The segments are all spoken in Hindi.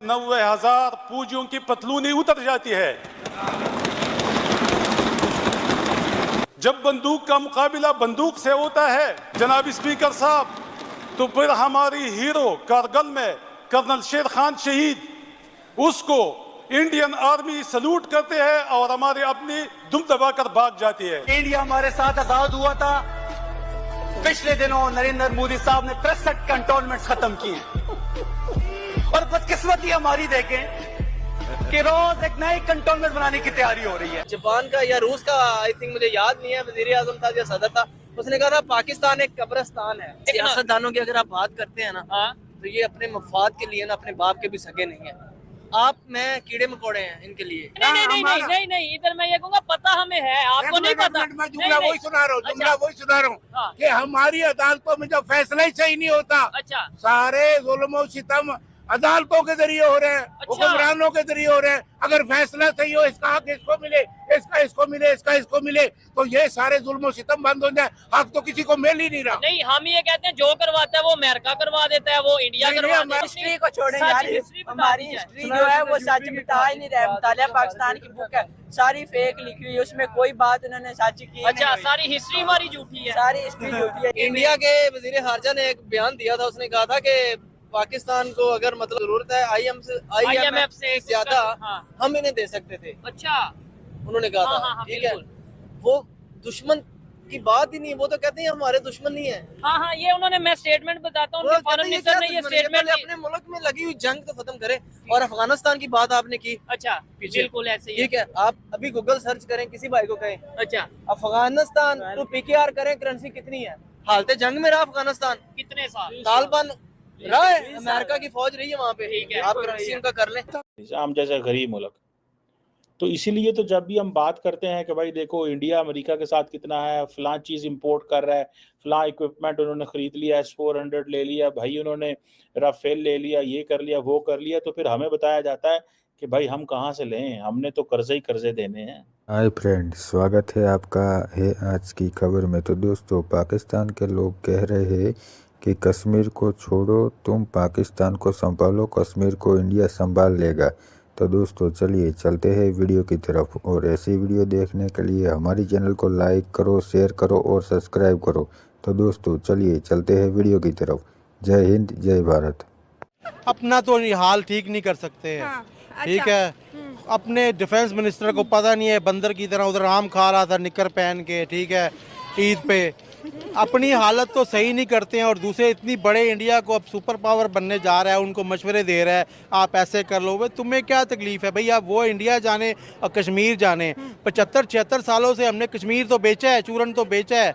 90,000 पूजियों की पतलूनी उतर जाती है। जब बंदूक का मुकाबला बंदूक से होता है जनाब स्पीकर साहब, तो फिर हमारी हीरो कारगिल में कर्नल शेर खान शहीद, उसको इंडियन आर्मी सल्यूट करते हैं और हमारे अपनी दुम दबाकर भाग जाती है। इंडिया हमारे साथ आजाद हुआ था। पिछले दिनों नरेंद्र मोदी साहब ने 63 कंटोनमेंट खत्म किए और बदकिस्मती हमारी देखें कि रोज एक नई कंटोनमेंट बनाने की तैयारी हो रही है। जापान का या रूस का आई थिंक मुझे याद नहीं है, वजीर आजम था या सदर था, उसने कहा था पाकिस्तान एक कब्रिस्तान है। सियासतदानों की अगर आप बात करते हैं ना, तो ये अपने मफाद के लिए ना, अपने बाप के भी सगे नहीं है। आप मैं कीड़े मकोड़े हैं इनके लिए। नहीं, इधर मैं ये कहूँगा पता हमें है, आपको नहीं पता। मैं जुमला वही सुना रहा हूँ कि हमारी अदालतों में जो फैसला ही सही नहीं होता, अच्छा, सारे जुल्म सितम अदालतों के जरिए हो रहे हैं, हुक्मरानों के जरिए हो रहे हैं। अगर फैसला सही हो, इसका हक इसको मिले, इसका इसको मिले, इसका इसको मिले, तो ये सारे जुल्म सितम बंद हो जाए। हक तो किसी को मिल ही नहीं रहा। नहीं, हम ये कहते हैं जो करवाता है वो अमेरिका करवा देता है, वो इंडिया करवा देता है। हिस्ट्री को छोड़ें यार, हमारी हिस्ट्री जो है वो सच बता ही नहीं रहे। मुतालिया पाकिस्तान की बुक है, सारी फेक लिखी हुई है, उसमें कोई बात उन्होंने सच की। अच्छा, सारी हिस्ट्री हमारी झूठी है, सारी हिस्ट्री झूठी है। इंडिया के वजीर खारजा ने एक बयान दिया था, उसने कहा था कि पाकिस्तान को अगर मतलब जरूरत है IMF से ज्यादा हम इन्हें दे सकते थे। अच्छा, उन्होंने कहा था। ठीक है, वो दुश्मन की बात ही नहीं, वो तो कहते हैं हमारे दुश्मन नहीं है। हाँ, ये उन्होंने, मैं स्टेटमेंट बताता हूँ, फॉरेन मिनिस्टर ने ये स्टेटमेंट अपने मुल्क में लगी हुई जंग तो खत्म करे। और अफगानिस्तान की बात आपने की। अच्छा, बिल्कुल ऐसे ही। ठीक है, आप अभी गूगल सर्च करें, किसी भाई को कहें अच्छा अफगानिस्तान तो PKR करें, करेंसी कितनी है। हालत जंग में रहा अफगानिस्तान कितने साल, तालिबान रहा है, अमेरिका की फौज रही है वहाँ पे। आप करेंसी उनका कर लें। निजाम जैसा गरीब मुल्क, तो इसीलिए तो जब भी हम बात करते हैं कि भाई देखो इंडिया अमेरिका के साथ कितना है, फलां चीज़ इंपोर्ट कर रहा है, फलां इक्विपमेंट उन्होंने ख़रीद लिया, S-400 ले लिया भाई, उन्होंने राफेल ले लिया, ये कर लिया, वो कर लिया, तो फिर हमें बताया जाता है कि भाई हम कहाँ से लें, हमने तो कर्जे ही कर्जे देने हैं। हाय फ्रेंड, स्वागत है आपका है आज की खबर में। तो दोस्तों, पाकिस्तान के लोग कह रहे हैं कि कश्मीर को छोड़ो, तुम पाकिस्तान को संभालो, कश्मीर को इंडिया संभाल लेगा। तो दोस्तों चलिए चलते हैं वीडियो की तरफ, और ऐसी वीडियो देखने के लिए हमारी चैनल को लाइक करो, शेयर करो और सब्सक्राइब करो। तो दोस्तों चलिए चलते हैं वीडियो की तरफ। जय हिंद, जय भारत। अपना तो हाल ठीक नहीं कर सकते हैं। हाँ, अच्छा। ठीक है, अपने डिफेंस मिनिस्टर को पता नहीं है, बंदर की तरह उधर आम खा रहा था निकर पहन के। ठीक है, ईद पे अपनी हालत तो सही नहीं करते हैं, और दूसरे इतनी बड़े इंडिया को अब सुपर पावर बनने जा रहा है, उनको मशवरे दे रहा है आप ऐसे कर लो। भाई तुम्हें क्या तकलीफ है भाई, आप वो इंडिया जाने और कश्मीर जाने। 75-76 सालों से हमने कश्मीर तो बेचा है, चूरन तो बेचा है,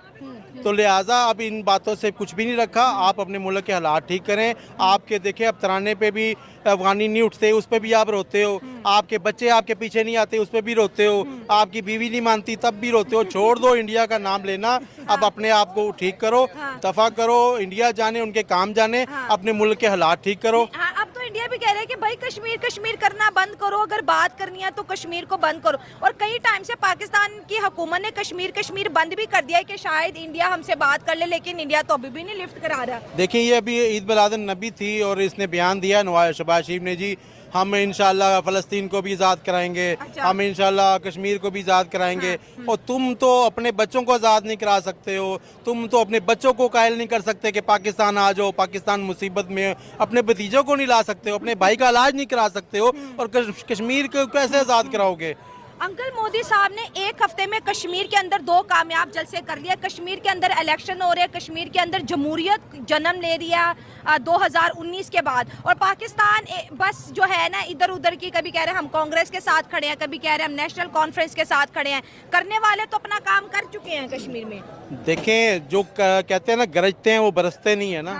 तो लिहाजा अब इन बातों से कुछ भी नहीं रखा। आप अपने मुल्क के हालात ठीक करें। आपके देखें, अब तराने पे भी अफगानी नहीं उठते, उस पर भी आप रोते हो। आपके बच्चे आपके पीछे नहीं आते, उस पर भी रोते हो। आपकी बीवी नहीं मानती, तब भी रोते हो। छोड़ दो इंडिया का नाम लेना, अब अपने आप को ठीक करो, दफा करो, इंडिया जाने, उनके काम जाने, अपने मुल्क के हालात ठीक करो। अब तो इंडिया भी कह रहे हैं कि भाई कश्मीर कश्मीर करना बंद करो, अगर बात करनी है तो कश्मीर को बंद करो। और कई टाइम से पाकिस्तान की हुकूमत ने कश्मीर कश्मीर बंद भी कर दिया है कि शायद इंडिया हमसे बात कर ले, लेकिन इंडिया तो अभी भी नहीं लिफ्ट करा रहा। देखिए, ये अभी ईद मिलादुन नबी थी और इसने बयान दिया शहबाज शरीफ ने जी, हम इंशाल्लाह फ़लस्तीन को भी आज़ाद कराएंगे। अच्छा। हम इंशाल्लाह कश्मीर को भी आज़ाद कराएंगे। और तुम तो अपने बच्चों को आज़ाद नहीं करा सकते हो, तुम तो अपने बच्चों को कायल नहीं कर सकते कि पाकिस्तान आ जाओ, पाकिस्तान मुसीबत में। अपने भतीजों को नहीं ला सकते हो, अपने भाई का इलाज नहीं करा सकते हो, और कश्मीर को कैसे आज़ाद कराओगे। अंकल, मोदी साहब ने एक हफ्ते में कश्मीर के अंदर 2 कामयाब जलसे कर लिया। कश्मीर के अंदर इलेक्शन हो रहे हैं, कश्मीर के अंदर जमहूरियत जन्म ले रही है 2019 के बाद। और पाकिस्तान बस जो है ना, इधर उधर की, कभी कह रहे हैं हम कांग्रेस के साथ खड़े हैं, कभी कह रहे हैं हम नेशनल कॉन्फ्रेंस के साथ खड़े हैं। करने वाले तो अपना काम कर चुके हैं कश्मीर में। देखें, जो कहते हैं ना गरजते हैं वो बरसते नहीं है ना।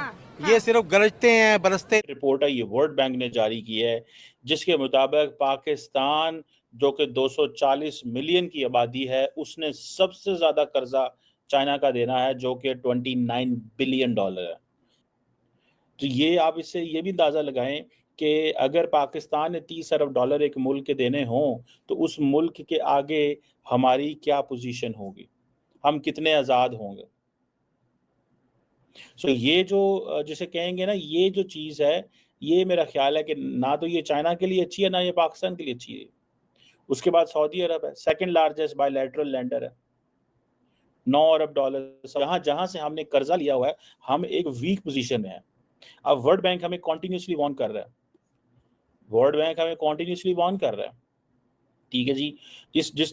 ये सिर्फ गरजते हैं, बरसते। रिपोर्ट है, ये वर्ल्ड बैंक ने जारी की है, जिसके मुताबिक पाकिस्तान जो कि 240 मिलियन की आबादी है, उसने सबसे ज़्यादा कर्जा चाइना का देना है, जो कि $29 बिलियन है। तो ये आप इससे ये भी अंदाज़ा लगाएं कि अगर पाकिस्तान ने $30 अरब एक मुल्क के देने हों, तो उस मुल्क के आगे हमारी क्या पोजीशन होगी, हम कितने आज़ाद होंगे। सो ये जो जिसे कहेंगे ना, ये जो चीज़ है, ये मेरा ख्याल है कि ना तो ये चाइना के लिए अच्छी है, ना ये पाकिस्तान के लिए अच्छी है। उसके बाद सऊदी अरब है, सेकंड लार्जेस्ट बायलैटरल लेंडर है, 9 अरब डॉलर। जहां से हमने कर्जा लिया हुआ है, हम एक वीक पोजीशन में है। अब वर्ल्ड बैंक हमें कॉन्टिन्यूसली वार्न कर रहा है, ठीक है जी।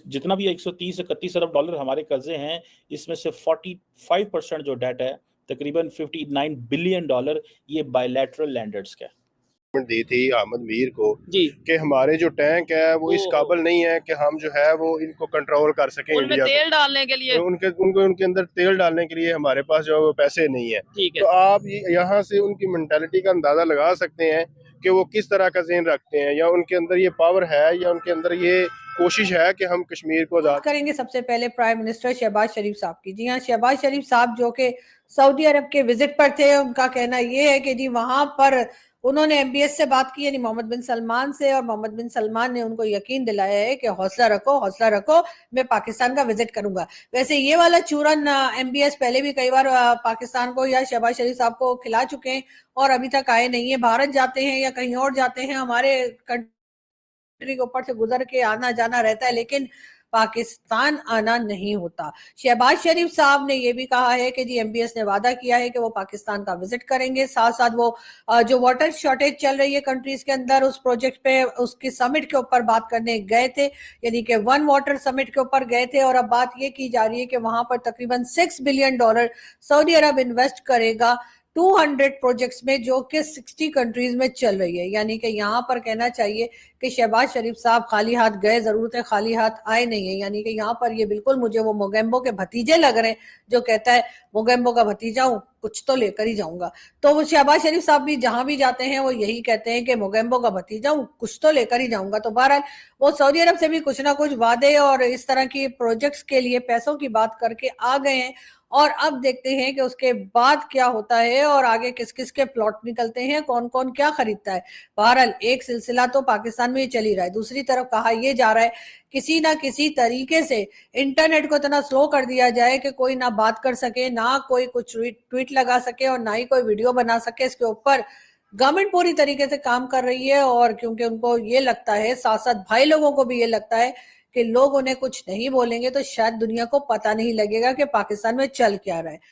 जितना भी 130-31 अरब डॉलर हमारे कर्जे हैं, इसमें से 45% जो डेट है, तकरीबन 59 बिलियन डॉलर, ये बायलैटरल लैंडर्स का है। दी थी अहमद मीर को जी कि हमारे जो टैंक है वो इस काबिल नहीं है कि हम जो है वो इनको कंट्रोल कर सकें। उनमें इंडिया तेल डालने के लिए, तो उनके अंदर तेल डालने के लिए हमारे पास जो है वो पैसे नहीं है। ठीक है। तो आप यहाँ से उनकी मेंटालिटी का अंदाजा लगा सकते हैं कि वो किस तरह का ज़हन रखते हैं, या उनके अंदर ये पावर है, या उनके अंदर ये कोशिश है कि हम कश्मीर को आजाद करेंगे। सबसे पहले प्राइम मिनिस्टर शहबाज शरीफ साहब की। जी हाँ, शहबाज शरीफ साहब जो कि सऊदी अरब के विजिट पर थे, उनका कहना ये है कि जी वहां पर उन्होंने MBS से बात की, यानी मोहम्मद बिन सलमान से, और मोहम्मद बिन सलमान ने उनको यकीन दिलाया है कि हौसला रखो, मैं पाकिस्तान का विजिट करूंगा। वैसे ये वाला चूरन MBS पहले भी कई बार पाकिस्तान को या शहबाज शरीफ साहब को खिला चुके हैं और अभी तक आए नहीं है। भारत जाते हैं या कहीं और जाते हैं, हमारे कंट्री के ऊपर से गुजर के आना जाना रहता है, लेकिन पाकिस्तान आना नहीं होता। शहबाज शरीफ साहब ने यह भी कहा है कि जी MBS ने वादा किया है कि वो पाकिस्तान का विजिट करेंगे। साथ साथ वो जो वाटर शॉर्टेज चल रही है कंट्रीज के अंदर, उस प्रोजेक्ट पे, उसकी समिट के ऊपर बात करने गए थे, यानी कि वन वाटर समिट के ऊपर गए थे। और अब बात ये की जा रही है कि वहां पर तकरीबन $6 बिलियन सऊदी अरब इन्वेस्ट करेगा 200 प्रोजेक्ट्स में, जो कि 60 कंट्रीज में चल रही है। यानी कि यहाँ पर कहना चाहिए कि शहबाज शरीफ साहब खाली हाथ गए, जरूरत है खाली हाथ आए नहीं है। यानी कि यहाँ पर ये बिल्कुल मुझे वो मोगेम्बो के भतीजे लग रहे हैं, जो कहता है मोगेम्बो का भतीजा हूँ, कुछ तो लेकर ही जाऊंगा। तो वो शहबाज शरीफ साहब भी जहां भी जाते हैं वो यही कहते हैं कि मोगेम्बो का भतीजा हूँ, कुछ तो लेकर ही जाऊंगा। तो बहरहाल वो सऊदी अरब से भी कुछ ना कुछ वादे और इस तरह की प्रोजेक्ट्स के लिए पैसों की बात करके आ गए हैं, और अब देखते हैं कि उसके बाद क्या होता है और आगे किस किस के प्लॉट निकलते हैं, कौन कौन क्या खरीदता है। बहरहाल एक सिलसिला तो पाकिस्तान में चल ही रहा है, दूसरी तरफ कहा यह जा रहा है किसी ना किसी तरीके से इंटरनेट को इतना स्लो कर दिया जाए कि कोई ना बात कर सके, ना कोई कुछ ट्वीट लगा सके, और ना ही कोई वीडियो बना सके। इसके ऊपर गवर्नमेंट पूरी तरीके से काम कर रही है, और क्योंकि उनको ये लगता है, साथ साथ भाई लोगों को भी ये लगता है कि लोग उन्हें कुछ नहीं बोलेंगे तो शायद दुनिया को पता नहीं लगेगा कि पाकिस्तान में चल क्या रहा है।